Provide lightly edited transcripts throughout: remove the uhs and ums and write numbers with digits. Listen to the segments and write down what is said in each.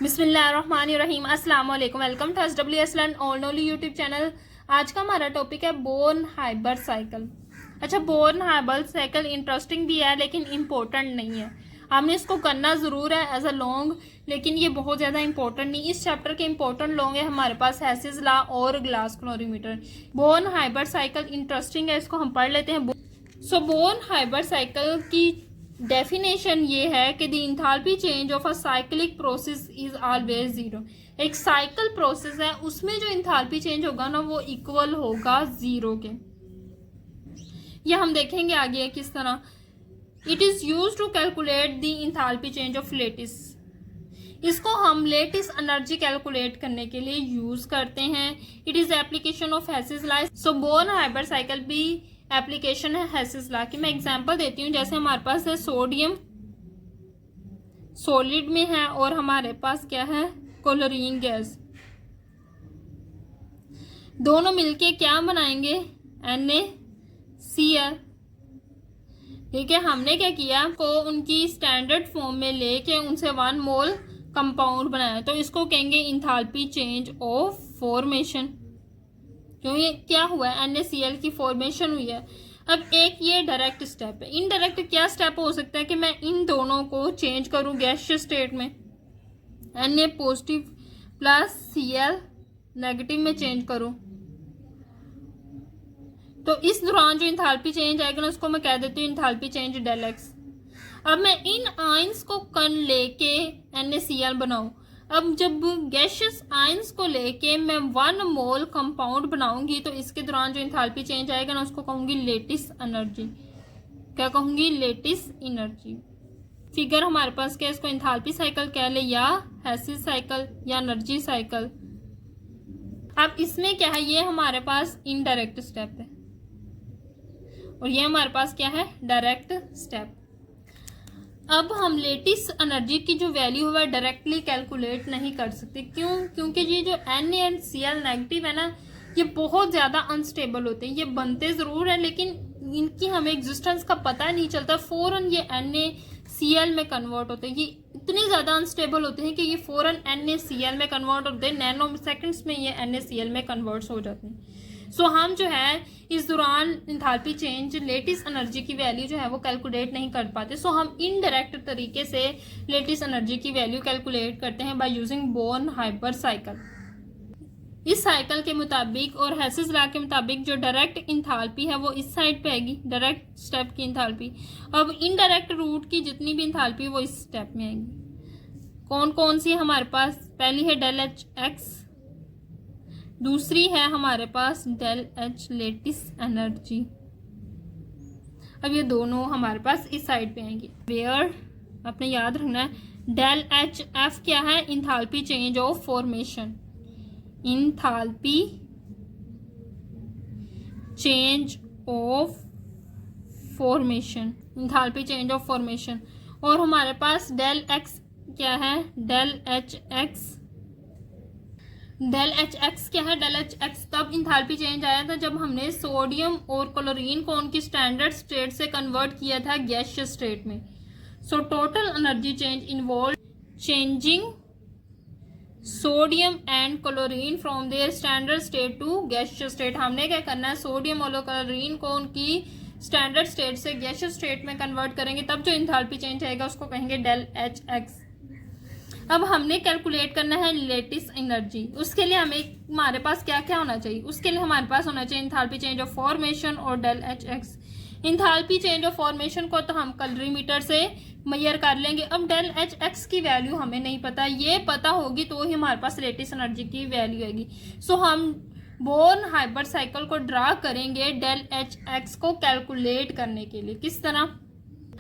बिस्मिल्लाहिर्रहमानिर्रहीम अस्सलाम वालेकुम। Welcome to SWS learn all only YouTube channel. आज का हमारा टॉपिक है बोर्न हाइबर साइकिल। अच्छा, बोर्न हाइबर साइकिल इंटरेस्टिंग भी है लेकिन इम्पोर्टेंट नहीं है। हमने इसको करना ज़रूर है एज अ लॉन्ग, लेकिन ये बहुत ज़्यादा इंपॉर्टेंट नहीं। इस चैप्टर के इंपॉर्टेंट लॉन्ग है हमारे पास हेसिस लॉ और glass calorimeter. Born Haber cycle interesting है, इसको हम पढ़ लेते हैं। सो बोर्न हाइबर साइकिल की डेफिनेशन ये है कि the enthalpy change of a cyclic process is always zero. एक साइकिल प्रोसेस है, उसमें जो इंथाल्पी चेंज होगा ना वो इक्वल होगा जीरो के। ये हम देखेंगे आगे किस तरह। It is use to calculate the enthalpy change of lattice. इसको हम लेटिस एनर्जी कैलकुलेट करने के लिए यूज करते हैं। It is application of Hess's law. So Born Haber cycle भी एप्लीकेशन है हेसिस लॉ की। मैं एग्जांपल देती हूँ। जैसे हमारे पास है सोडियम सॉलिड में है और हमारे पास क्या है, क्लोरीन गैस। दोनों मिलके क्या बनाएंगे, NaCl। ठीक है, हमने क्या किया को उनकी स्टैंडर्ड फॉर्म में लेके उनसे 1 मोल कंपाउंड बनाया, तो इसको कहेंगे इंथाल्पी चेंज ऑफ फॉर्मेशन। क्यों, ये क्या हुआ है, NaCl की फॉर्मेशन हुई है। अब एक ये डायरेक्ट स्टेप है। इनडायरेक्ट क्या स्टेप हो सकता है कि मैं इन दोनों को चेंज करूं गैसियस स्टेट में, Na positive plus Cl negative में चेंज करूं, तो इस दौरान जो इंथाल्पी चेंज आएगा ना उसको मैं कह देती हूँ इंथाल्पी चेंज डेल एक्स। अब मैं इन आयंस को कन लेके NaCl बनाऊं। अब जब गैसियस आयंस को लेके मैं 1 मोल कंपाउंड बनाऊंगी तो इसके दौरान जो इंथाल्पी चेंज आएगा ना उसको कहूंगी लेटिस एनर्जी। क्या कहूंगी, लेटिस एनर्जी। फिगर हमारे पास क्या है, इसको इंथाल्पी साइकिल कह ले या हेसिस साइकिल या एनर्जी साइकिल। अब इसमें क्या है, ये हमारे पास इनडायरेक्ट स्टेप है और ये हमारे पास क्या है, डायरेक्ट स्टेप। अब हम लेटिस एनर्जी की जो वैल्यू है डायरेक्टली कैलकुलेट नहीं कर सकते। क्यों, क्योंकि ये जो Na एंड Cl नेगेटिव है ना, ये बहुत ज़्यादा अनस्टेबल होते हैं। ये बनते ज़रूर हैं लेकिन इनकी हमें एग्जिस्टेंस का पता नहीं चलता। फ़ौरन ये NaCl में कन्वर्ट होते हैं। ये इतने ज़्यादा अनस्टेबल होते हैं कि ये फ़ौरन NaCl में कन्वर्ट होते हैं। नैनो सेकेंड्स में ये NaCl में कन्वर्ट हो जाते हैं। सो हम जो है इस दौरान इंथाल्पी चेंज लेटिस एनर्जी की वैल्यू जो है वो कैलकुलेट नहीं कर पाते। सो हम इनडायरेक्ट तरीके से लेटिस एनर्जी की वैल्यू कैलकुलेट करते हैं by using Born Haber cycle. इस साइकिल के मुताबिक और हेसिस लॉ के मुताबिक जो डायरेक्ट इंथाल्पी है वो इस साइड पे आएगी, डायरेक्ट स्टेप की इंथाल्पी। अब इनडायरेक्ट रूट की जितनी भी इंथाल्पी वो इस स्टेप में आएगी। कौन कौन सी हमारे पास, पहली है डेल एच एक्स, दूसरी है हमारे पास डेल एच लेटिस एनर्जी। अब ये दोनों हमारे पास इस साइड पे आएंगी। वेयर आपने याद रखना है डेल एच एफ क्या है, enthalpy change of formation. Enthalpy change of formation, enthalpy change of formation. और हमारे पास डेल एक्स क्या है, del H X. Del H X क्या है, डेल एच एक्स तब इंथाल्पी चेंज आया था जब हमने सोडियम और क्लोरीन को उनकी स्टैंडर्ड स्टेट से कन्वर्ट किया था गैसियस स्टेट में। So total energy change involve changing sodium and chlorine from their standard state to gaseous state. हमने क्या करना है, सोडियम और क्लोरीन को उनकी स्टैंडर्ड स्टेट से गैसियस स्टेट में कन्वर्ट करेंगे, तब जो इंथाल्पी चेंज आएगा उसको कहेंगे डेल एच एक्स। अब हमने कैलकुलेट करना है लेटिस एनर्जी। उसके लिए हमारे पास क्या क्या होना चाहिए, उसके लिए हमारे पास होना चाहिए इंथाल्पी चेंज ऑफ फॉर्मेशन और del H X. Enthalpy change of formation को तो हम कैलोरीमीटर से मेजर कर लेंगे। अब डेल एच एक्स की वैल्यू हमें नहीं पता, ये पता होगी तो ही हमारे पास लेटिस एनर्जी की वैल्यू आएगी। सो हम बोर्न हाइबर साइकिल को ड्रा करेंगे डेल एच एक्स को कैलकुलेट करने के लिए। किस तरह,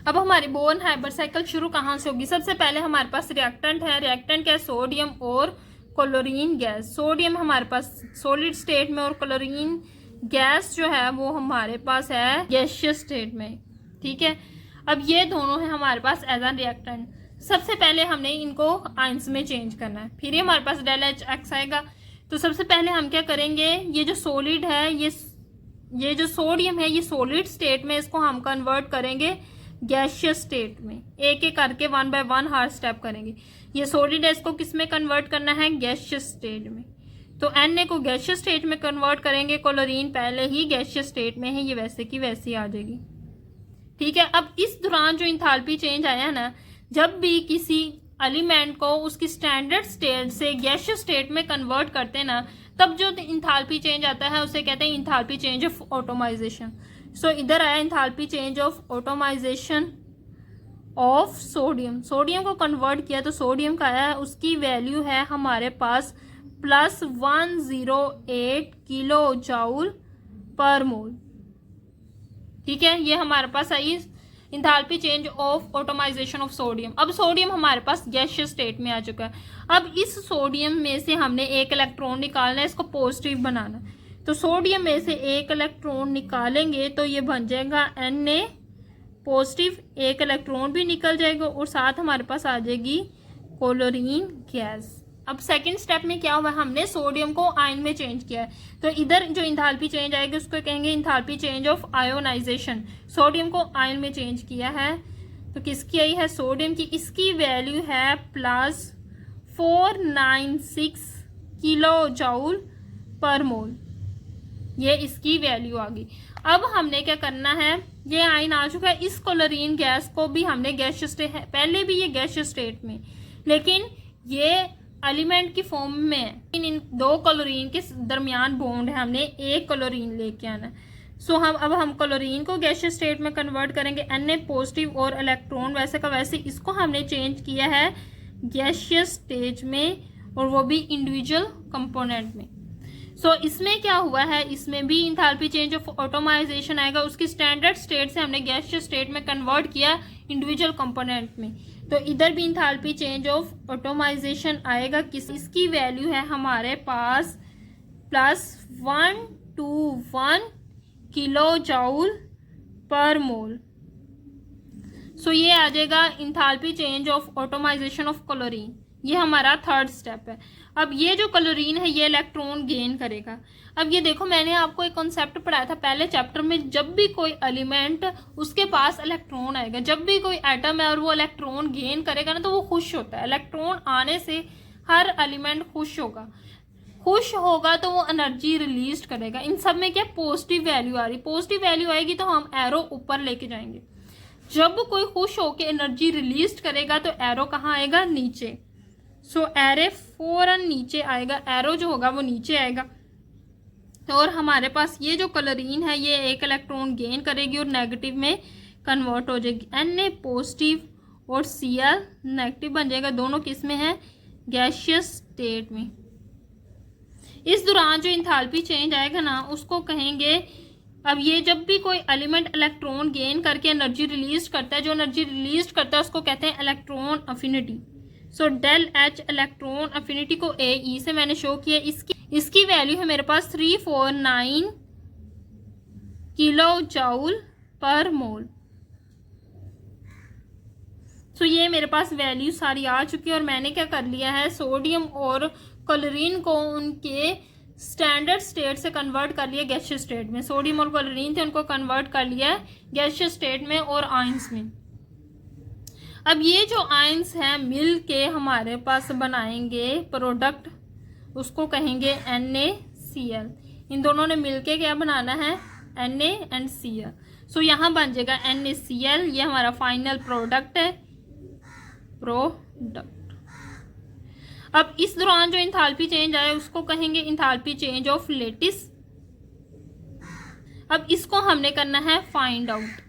अब हमारी बोर्न हाइबर साइकिल शुरू कहाँ से होगी। सबसे पहले हमारे पास रिएक्टेंट है। रिएक्टेंट क्या है, सोडियम और क्लोरीन गैस। सोडियम हमारे पास सॉलिड स्टेट में और क्लोरीन गैस जो है वो हमारे पास है गैसियस स्टेट में। ठीक है, अब ये दोनों है हमारे पास एज एन रिएक्टेंट। सबसे पहले हमने इनको आयंस में चेंज करना है, फिर ये हमारे पास डेल एच एक्स आएगा। तो सबसे पहले हम क्या करेंगे, ये जो सॉलिड है, ये जो सोडियम है ये सॉलिड स्टेट में इसको हम कन्वर्ट करेंगे गैसियस स्टेट में। एक एक करके 1 बाय 1 हर स्टेप करेंगे। ये सॉलिड है, इसको किस में कन्वर्ट करना है, गैसियस स्टेट में। तो Na को गैसियस स्टेट में कन्वर्ट करेंगे, क्लोरीन पहले ही गैसियस स्टेट में है, ये वैसे की वैसी आ जाएगी। ठीक है, अब इस दौरान जो इंथाल्पी चेंज आया ना, जब भी किसी एलिमेंट को उसकी स्टैंडर्ड स्टेट से गैसियस स्टेट में कन्वर्ट करते हैं ना, तब जो इंथाल्पी चेंज आता है उसे कहते हैं इंथाल्पी चेंज ऑफ ऑटोमाइजेशन। सो इधर आया enthalpy change of atomization of sodium. Sodium को कन्वर्ट किया तो सोडियम का आया, उसकी वैल्यू है हमारे पास +108 किलो जूल पर मोल। ठीक है, ये हमारे पास आई enthalpy change of atomization of sodium. अब सोडियम हमारे पास गैसियस स्टेट में आ चुका है। अब इस सोडियम में से हमने एक इलेक्ट्रॉन निकालना है, इसको पॉजिटिव बनाना है। तो सोडियम में से एक इलेक्ट्रॉन निकालेंगे तो ये बन जाएगा Na पॉजिटिव, एक इलेक्ट्रॉन भी निकल जाएगा और साथ हमारे पास आ जाएगी क्लोरीन गैस। अब सेकंड स्टेप में क्या हुआ, हमने सोडियम को आयन में चेंज किया है। तो इधर जो इंथाल्पी चेंज आएगी उसको कहेंगे enthalpy change of ionization. Sodium को आयन में चेंज किया है तो किसकी आई है, सोडियम की। इसकी वैल्यू है +496 किलो जूल पर मोल, ये इसकी वैल्यू आ गई। अब हमने क्या करना है, ये आयन आ चुका है, इस क्लोरीन गैस को भी हमने गैसियस स्टेट है, पहले भी ये गैसियस स्टेट में, लेकिन ये एलिमेंट की फॉर्म में है। इन दो क्लोरीन के दरमियान बॉन्ड है, हमने एक क्लोरीन लेके आना है। सो हम क्लोरीन को गैसियस स्टेट में कन्वर्ट करेंगे, Na पॉजिटिव और इलेक्ट्रॉन वैसे का वैसे, इसको हमने चेंज किया है गैसियस स्टेज में, और वो भी इंडिविजुअल कंपोनेंट में। सो इसमें क्या हुआ है, इसमें भी इंथाल्पी चेंज ऑफ ऑटोमाइजेशन आएगा, उसकी स्टैंडर्ड स्टेट से हमने गैसियस स्टेट में कन्वर्ट किया इंडिविजुअल कंपोनेंट में। तो इधर भी इंथाल्पी चेंज ऑफ ऑटोमाइजेशन आएगा, इसकी वैल्यू है हमारे पास +121 kilo joule per mole. So ये आ जाएगा enthalpy change of atomization of chlorine, ये हमारा थर्ड स्टेप है। अब ये जो क्लोरीन है ये इलेक्ट्रॉन गेन करेगा। अब ये देखो, मैंने आपको एक कॉन्सेप्ट पढ़ाया था पहले चैप्टर में, जब भी कोई एलिमेंट उसके पास इलेक्ट्रॉन आएगा, जब भी कोई एटम है और वो इलेक्ट्रॉन गेन करेगा ना, तो वो खुश होता है। इलेक्ट्रॉन आने से हर एलिमेंट खुश होगा तो वो एनर्जी रिलीज करेगा। इन सब में क्या पॉजिटिव वैल्यू आ रही, पॉजिटिव वैल्यू आएगी तो हम एरो ऊपर लेके जाएंगे। जब कोई खुश होकर एनर्जी रिलीज करेगा तो एरो कहाँ आएगा, नीचे। सो एरे फौरन नीचे आएगा, एरो जो होगा वो नीचे आएगा। और हमारे पास ये जो क्लोरीन है ये एक इलेक्ट्रॉन गेन करेगी और नेगेटिव में कन्वर्ट हो जाएगी। Na पॉजिटिव और Cl नेगेटिव बन जाएगा, दोनों किस में है, गैसियस स्टेट में। इस दौरान जो इंथाल्पी चेंज आएगा ना, उसको कहेंगे, अब ये जब भी कोई एलिमेंट इलेक्ट्रॉन गेन करके एनर्जी रिलीज करता है, जो एनर्जी रिलीज करता है उसको कहते हैं electron affinity. So del H electron affinity को AE से मैंने शो किया, इसकी वैल्यू है मेरे पास 349 kilo joule per mole. So ये मेरे पास वैल्यू सारी आ चुकी है और मैंने क्या कर लिया है, सोडियम और क्लोरीन को उनके स्टैंडर्ड स्टेट से कन्वर्ट कर लिया गैसियस स्टेट में। सोडियम और क्लोरीन थे, उनको कन्वर्ट कर लिया गैसियस स्टेट में और आयंस में। अब ये जो आयंस हैं मिल के हमारे पास बनाएंगे प्रोडक्ट, उसको कहेंगे NaCl। इन दोनों ने मिलके क्या बनाना है, Na एंड Cl। सो यहाँ बन जाएगा NaCl, ये हमारा फाइनल प्रोडक्ट है, प्रोडक्ट। अब इस दौरान जो इंथाल्पी चेंज आया उसको कहेंगे इंथाल्पी चेंज ऑफ लेटिस। अब इसको हमने करना है फाइंड आउट।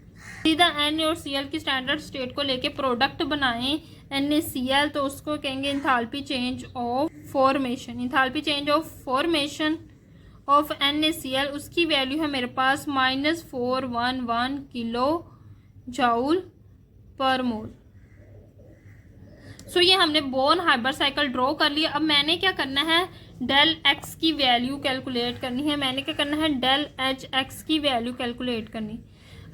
सीधा Na और Cl की स्टैंडर्ड स्टेट को लेके प्रोडक्ट बनाएं NaCl, तो उसको कहेंगे enthalpy change of formation. Enthalpy change of formation of NaCl, उसकी वैल्यू है मेरे पास -411 kilo joule per mole. So ये हमने बोर्न हाइबर साइकिल ड्रॉ कर लिया। अब मैंने क्या करना है, डेल X की वैल्यू कैलकुलेट करनी है। मैंने क्या करना है, डेल HX की वैल्यू कैलकुलेट करनी।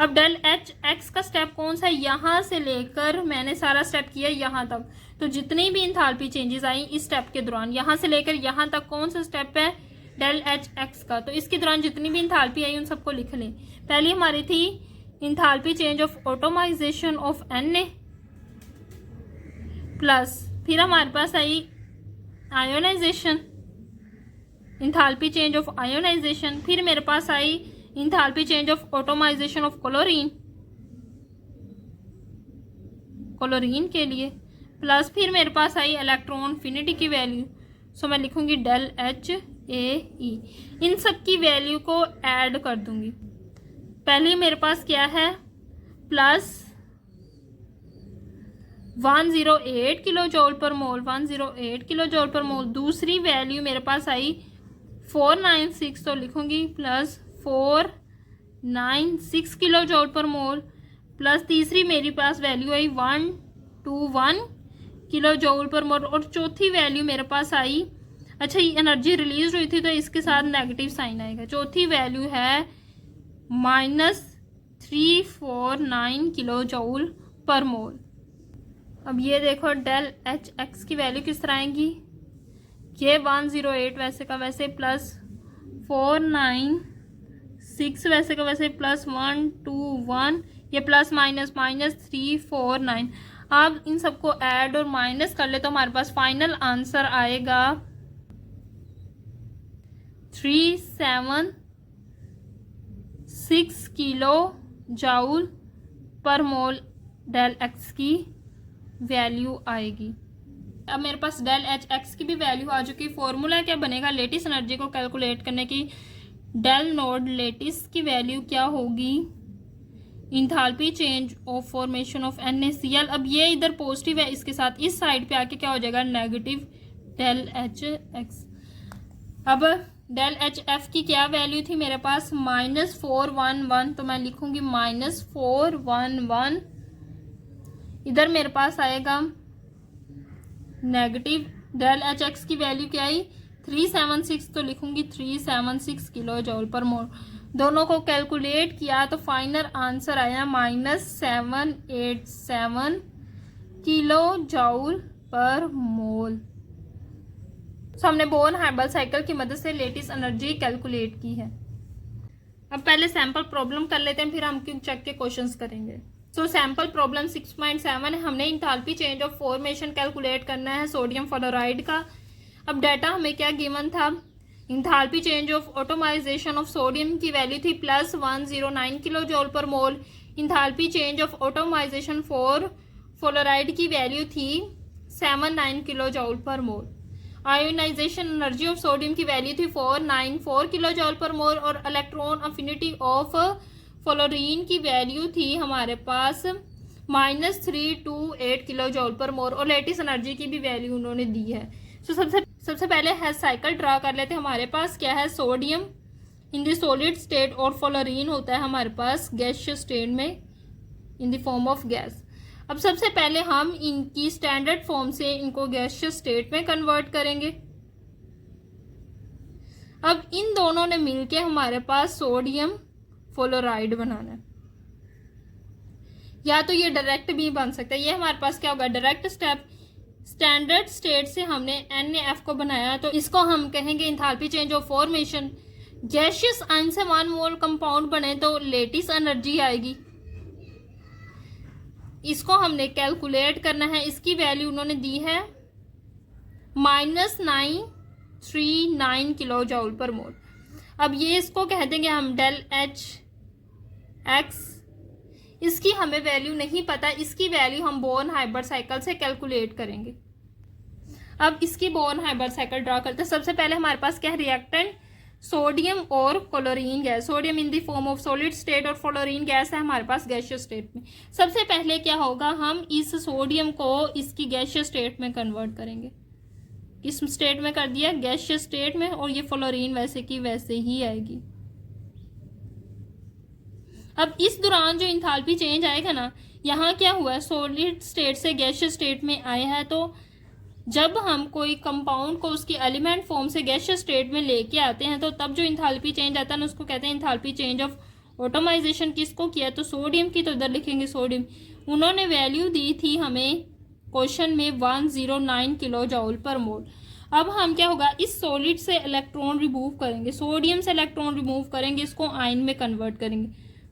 अब डेल HX का स्टेप कौन सा है, यहाँ से लेकर मैंने सारा स्टेप किया यहाँ तक, तो जितनी भी इंथाल्पी चेंजेस आई इस स्टेप के दौरान, यहाँ से लेकर यहाँ तक कौन सा स्टेप है, डेल HX का। तो इसके दौरान जितनी भी इंथाल्पी आई उन सबको लिख लें। पहली हमारी थी enthalpy change of atomization of Na plus फिर हमारे पास आई ionization, enthalpy change of ionization, फिर मेरे पास आई enthalpy change of atomization of chlorine, chlorine के लिए, प्लस फिर मेरे पास आई इलेक्ट्रॉन एफिनिटी की वैल्यू। सो मैं लिखूंगी डेल एच ए ई, इन सब की वैल्यू को ऐड कर दूंगी। पहले मेरे पास क्या है प्लस 108 किलो जूल पर मोल, 108 किलो जूल पर मोल। दूसरी वैल्यू मेरे पास आई 496, तो लिखूंगी प्लस 496 किलो जूल पर मोल, प्लस तीसरी मेरे पास वैल्यू आई 121 किलो जूल पर मोल, और चौथी वैल्यू मेरे पास आई, अच्छा ये एनर्जी रिलीज हुई थी तो इसके साथ नेगेटिव साइन आएगा, चौथी वैल्यू है -349 किलो जूल पर मोल। अब ये देखो डेल एच एक्स की वैल्यू किस तरह आएगी, ये 108 वैसे का वैसे प्लस 496 वैसे का वैसे प्लस 121, ये प्लस माइनस माइनस 349। अब इन सबको ऐड और माइनस कर ले तो हमारे पास फाइनल आंसर आएगा 376 किलो जूल पर मोल डेल एक्स की वैल्यू आएगी। अब मेरे पास डेल एच एक्स की भी वैल्यू आ चुकी। फॉर्मूला क्या बनेगा लेटिस एनर्जी को कैलकुलेट करने की, डेल नोड लेटिस की वैल्यू क्या होगी, enthalpy change of formation of NaCl। अब ये इधर पॉजिटिव है, इसके साथ इस साइड पे आके क्या हो जाएगा नेगेटिव डेल एच एक्स। अब डेल एच एफ की क्या वैल्यू थी मेरे पास -411, तो मैं लिखूंगी -411, इधर मेरे पास आएगा नेगेटिव डेल एच एक्स की वैल्यू क्या आई 376, तो लिखूंगी 376 किलो जूल पर मोल। दोनों को कैलकुलेट किया तो फाइनल आंसर आया -787 किलो जूल पर मोल। हमने बोर्न हाइबल साइकिल की मदद से लेटिस एनर्जी कैलकुलेट की है। अब पहले सैंपल प्रॉब्लम कर लेते हैं, फिर हम चेक के क्वेश्चंस करेंगे। सो सैंपल प्रॉब्लम 6.7 है, हमने enthalpy change of formation calculate करना है सोडियम फ्लोराइड का। अब डाटा हमें क्या गिवन था, enthalpy change of atomization of sodium की वैल्यू थी plus 109 kilo joule per mole, enthalpy change of atomization for fluoride की वैल्यू थी 79 kilo joule per mole. Ionization energy of sodium की वैल्यू थी 494 किलो जूल पर मोल, और electron affinity of fluorine की value थी हमारे पास -328 kilo joule per mole, और lettuce energy की भी वैल्यू उन्होंने दी है। तो सबसे पहले है साइकिल ड्रा कर लेते हैं। हमारे पास क्या है sodium in the solid state और फ्लोरीन होता है हमारे पास गैसियस स्टेट में in the form of gas. अब सबसे पहले हम इनकी स्टैंडर्ड फॉर्म से इनको गैसियस स्टेट में कन्वर्ट करेंगे। अब इन दोनों ने मिलके हमारे पास सोडियम फ्लोराइड बनाना है, या तो ये डायरेक्ट भी बन सकता है। ये हमारे पास क्या होगा डायरेक्ट स्टेप। स्टैंडर्ड स्टेट से हमने NaF को बनाया तो इसको हम कहेंगे enthalpy change of formation. Gaseous ion से 1 मोल कंपाउंड बने तो लेटिस एनर्जी आएगी, इसको हमने कैलकुलेट करना है। इसकी वैल्यू उन्होंने दी है -939 किलो जूल पर मोल। अब ये इसको कह देंगे हम डेल एच एक्स, इसकी हमें वैल्यू नहीं पता, इसकी वैल्यू हम बोर्न हाइबर साइकिल से कैलकुलेट करेंगे। अब इसकी बोर्न हाइबर साइकिल ड्रा करते हैं। सबसे पहले हमारे पास क्या है रिएक्टेंट सोडियम और chlorine gas, sodium in the form of solid state और फ्लोरीन गैस है हमारे पास गैसियस स्टेट में। सबसे पहले क्या होगा, हम इस सोडियम को इसकी गैसियस स्टेट में कन्वर्ट करेंगे। किस स्टेट में कर दिया गैसियस स्टेट में, और ये फ्लोरीन वैसे की वैसे ही आएगी। अब इस दौरान जो इंथाल्पी चेंज आएगा ना, यहाँ क्या हुआ है सॉलिड स्टेट से गैसियस स्टेट में आया है, तो जब हम कोई कंपाउंड को उसकी एलिमेंट फॉर्म से गैसियस स्टेट में लेके आते हैं तो तब जो इंथाल्पी चेंज आता है ना उसको कहते हैं इंथाल्पी चेंज ऑफ ऑटोमाइजेशन। किसको किया तो सोडियम की, तो इधर लिखेंगे सोडियम। उन्होंने वैल्यू दी थी हमें क्वेश्चन में 109 किलो जूल पर मोल। अब हम क्या होगा इस सॉलिड से इलेक्ट्रॉन रिमूव करेंगे, सोडियम से इलेक्ट्रॉन रिमूव करेंगे, इसको आयन में कन्वर्ट करेंगे।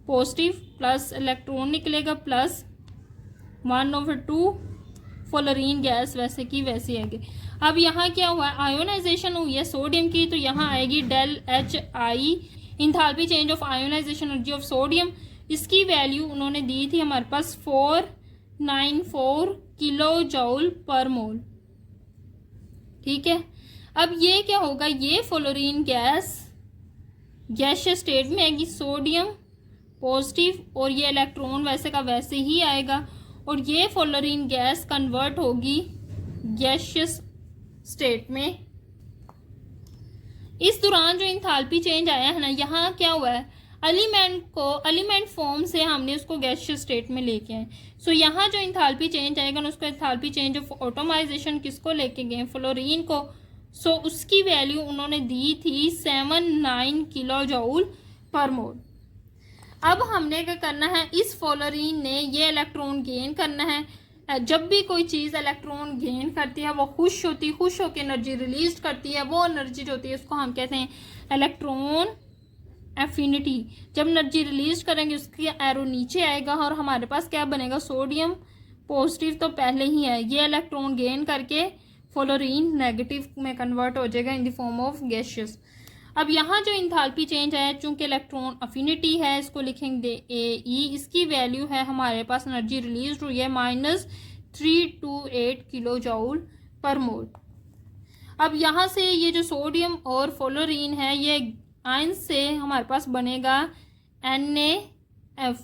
पॉजिटिव प्लस इलेक्ट्रॉन निकलेगा प्लस 1/2 फ्लोरीन गैस वैसे की वैसी आएगी। अब यहाँ क्या हुआ, आयोनाइजेशन हुई है सोडियम की, तो यहाँ आएगी del H I, enthalpy change of ionization energy of sodium. इसकी वैल्यू उन्होंने दी थी हमारे पास 494 किलो जूल पर मोल। ठीक है, अब ये क्या होगा, ये फ्लोरीन गैस गैसियस स्टेट में आएगी, सोडियम पॉजिटिव और ये इलेक्ट्रॉन वैसे का वैसे ही आएगा, और ये फ्लोरीन गैस कन्वर्ट होगी गैसियस स्टेट में। इस दौरान जो इंथैल्पी चेंज आया है ना, यहाँ क्या हुआ है, एलिमेंट फॉर्म से हमने उसको गैसियस स्टेट में लेके आए। सो यहाँ जो इंथैल्पी चेंज आएगा ना, उसको इंथैल्पी चेंज ऑफ ऑटोमाइजेशन किसको लेके गए, फ्लोरीन को। सो उसकी वैल्यू उन्होंने दी थी 79 किलो जूल पर मोल। अब हमने क्या करना है, इस फ्लोरीन ने ये इलेक्ट्रॉन गेन करना है। जब भी कोई चीज़ इलेक्ट्रॉन गेन करती है वो खुश होकर एनर्जी रिलीज करती है, वो एनर्जी जो होती है उसको हम कहते हैं इलेक्ट्रॉन एफिनिटी। जब एनर्जी रिलीज करेंगे उसकी एरो नीचे आएगा और हमारे पास क्या बनेगा, सोडियम पॉजिटिव तो पहले ही है, ये इलेक्ट्रॉन गेन करके फ्लोरीन नेगेटिव में कन्वर्ट हो जाएगा in the form of gaseous. अब यहाँ जो इंथैल्पी चेंज है, चूंकि इलेक्ट्रॉन अफिनिटी है, इसको लिखेंगे AE, इसकी वैल्यू है हमारे पास एनर्जी रिलीज हुई है -328 किलो जूल पर मोल। अब यहाँ से ये जो सोडियम और फ्लोरीन है, ये आयन से हमारे पास बनेगा NaF।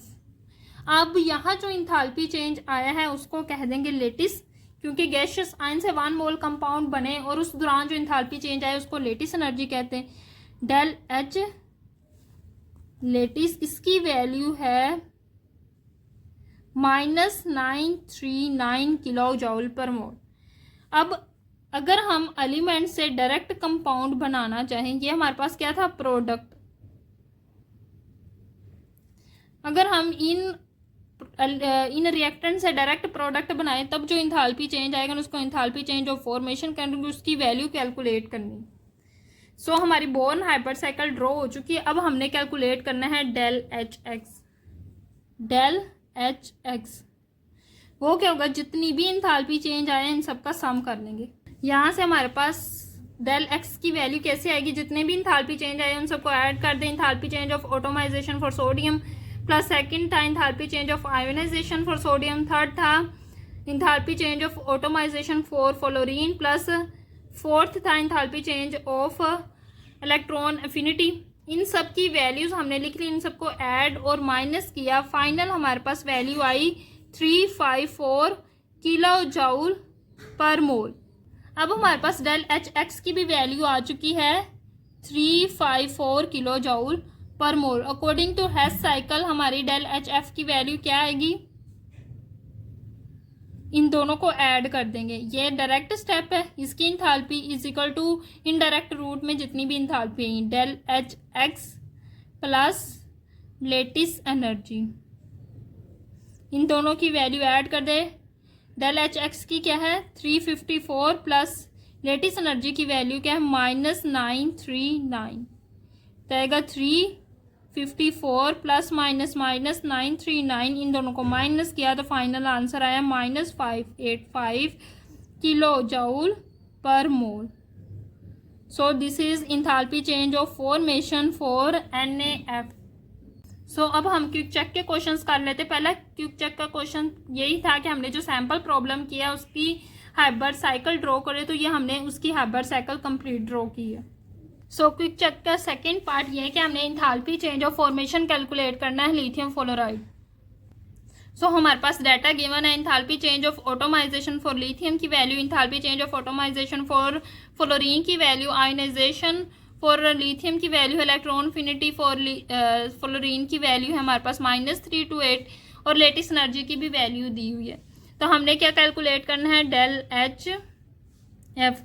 अब यहाँ जो इंथैल्पी चेंज आया है उसको कह देंगे लेटिस, क्योंकि गैसियस आयन से 1 मोल कंपाउंड बने और उस दौरान जो इंथैल्पी चेंज आया उसको लेटिस एनर्जी कहते हैं। डेल एच लेटिस, इसकी वैल्यू है -939 किलो जूल पर मोल। अब अगर हम एलिमेंट से डायरेक्ट कंपाउंड बनाना चाहें, ये हमारे पास क्या था, प्रोडक्ट। अगर हम इन रिएक्टेंट से डायरेक्ट प्रोडक्ट बनाएं तब जो इंथैल्पी चेंज आएगा उसको इंथैल्पी चेंज ऑफ फॉर्मेशन करेंगे, उसकी वैल्यू कैलकुलेट करनी। सो हमारी बोर्न हाइब्रिड साइकिल ड्रॉ हो चुकी है। अब हमने कैलकुलेट करना है डेल एच एक्स। वो क्या होगा, जितनी भी इंथैल्पी चेंज आए इन सबका सम कर लेंगे। यहाँ से हमारे पास डेल एक्स की वैल्यू कैसे आएगी, जितने भी इंथैल्पी चेंज आए उन सबको ऐड कर दें। Enthalpy change of atomization for sodium plus second था enthalpy change of ionization for sodium, third था enthalpy change of atomization for fluorine, plus fourth था enthalpy change of electron affinity. इन सब की वैल्यूज हमने लिख ली, इन सबको ऐड और माइनस किया, फाइनल हमारे पास वैल्यू आई 354 किलो जूल पर मोल। अब हमारे पास डेल एच एक्स की भी वैल्यू आ चुकी है 354 kilo joule per mole. According to Hess cycle हमारी डेल एच एफ की वैल्यू क्या आएगी, इन दोनों को ऐड कर देंगे। ये डायरेक्ट स्टेप है, इसकी enthalpy is equal to indirect route में जितनी भी इंथैल्पी है del H X plus lattice energy, इन दोनों की वैल्यू ऐड कर दे। डेल एच एक्स की क्या है 354 प्लस लेटिस एनर्जी की वैल्यू क्या है -939, तो आएगा 354 प्लस माइनस -939, इन दोनों को माइनस किया तो फाइनल आंसर आया -585 kilo joule per mole. So this is enthalpy change of formation for NaF। सो अब हम क्विक चेक के क्वेश्चंस कर लेते। पहला क्विक चेक का क्वेश्चन यही था कि हमने जो सैम्पल प्रॉब्लम किया उसकी हाइब्रिड साइकिल ड्रॉ करे, तो ये हमने उसकी हाइब्रिड साइकिल कंप्लीट ड्रॉ की है। सो क्विक चेक का सेकेंड पार्ट ये है कि हमने enthalpy change of formation calculate करना है लिथियम फ्लोराइड। सो हमारे पास डाटा गिवन है, enthalpy change of atomization for lithium की value, enthalpy change of atomization for fluorine की वैल्यू, आयोनाइजेशन फॉर लिथियम की value, electron affinity for fluorine की value है हमारे पास -328 और लेटिस एनर्जी की भी वैल्यू दी हुई है। तो हमने क्या कैलकुलेट करना है, डेल एच एफ।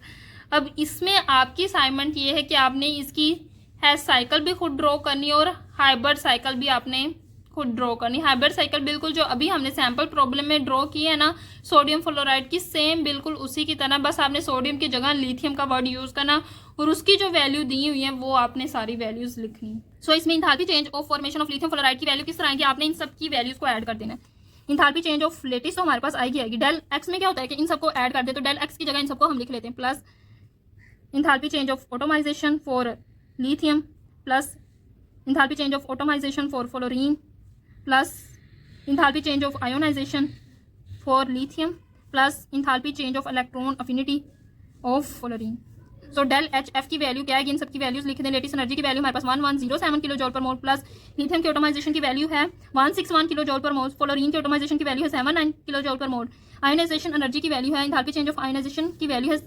अब इसमें आपकी असाइनमेंट ये है कि आपने इसकी हैश साइकिल भी खुद ड्रॉ करनी है और हाइब्रिड साइकिल भी आपने खुद ड्रॉ करनी। हाइब्रिड साइकिल बिल्कुल जो अभी हमने सैम्पल प्रॉब्लम में ड्रॉ की है ना सोडियम फ्लोराइड की, सेम बिल्कुल उसी की तरह, बस आपने सोडियम की जगह लिथियम का वर्ड यूज़ करना और उसकी जो वैल्यू दी हुई है वो आपने सारी वैल्यूज़ लिखनी। सो इसमें enthalpy change of formation of lithium fluoride की वैल्यू किस तरह आएगी, आपने इन सब की वैल्यूज़ को ऐड कर देना है। इंथैल्पी चेंज ऑफ लेटिस तो हमारे पास आएगी डेल एक्स में क्या होता है कि इन सबको ऐड कर दे, तो डेल एक्स की जगह इन सबको हम लिख लेते हैं, plus enthalpy change of atomization for lithium, plus enthalpy change of atomization for fluorine, plus enthalpy change of ionization for lithium, plus enthalpy change of electron affinity of fluorine. So del H F की value क्या है, इन सब की values लिख दें। Lettuce energy की value हमारे पास 1107 kilo जॉल पर मोल, प्लस लिथियम की ऑटोमाइजेशन की वैल्यू है 161 किलो जॉल पर मोल, फ्लोरीन की ऑटोमाइजेशन की वैल्यू है 79 किलो जॉल पर मोल, आयोनाइजेशन एनर्जी की वैल्यू है, इंथैल्पी चेंज ऑफ आयोनाइजेशन की वैल्यू है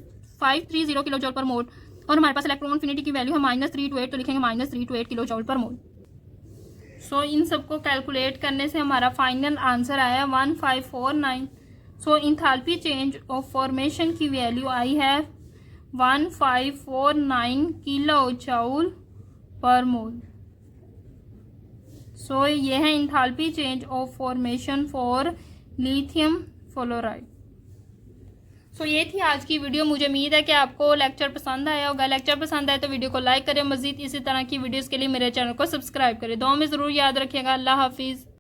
530 किलो जॉल पर मोल, और हमारे पास इलेक्ट्रॉन अफिनिटी की वैल्यू है -3 to 8, तो लिखेंगे -3 to 8 किलो जॉल पर मोल। सो इन सबको कैलकुलेट करने से हमारा फाइनल आंसर आया 1549। So enthalpy change of formation की वैल्यू आई है 1549 kilo joule per mole. So ये है enthalpy change of formation for lithium fluoride. So ये थी आज की वीडियो। मुझे उम्मीद है कि आपको लेक्चर पसंद आया होगा। लेक्चर पसंद आए तो वीडियो को लाइक करें, मजीद इसी तरह की वीडियोस के लिए मेरे चैनल को सब्सक्राइब करें। दुआ में ज़रूर याद रखिएगा। अल्लाह हाफिज़।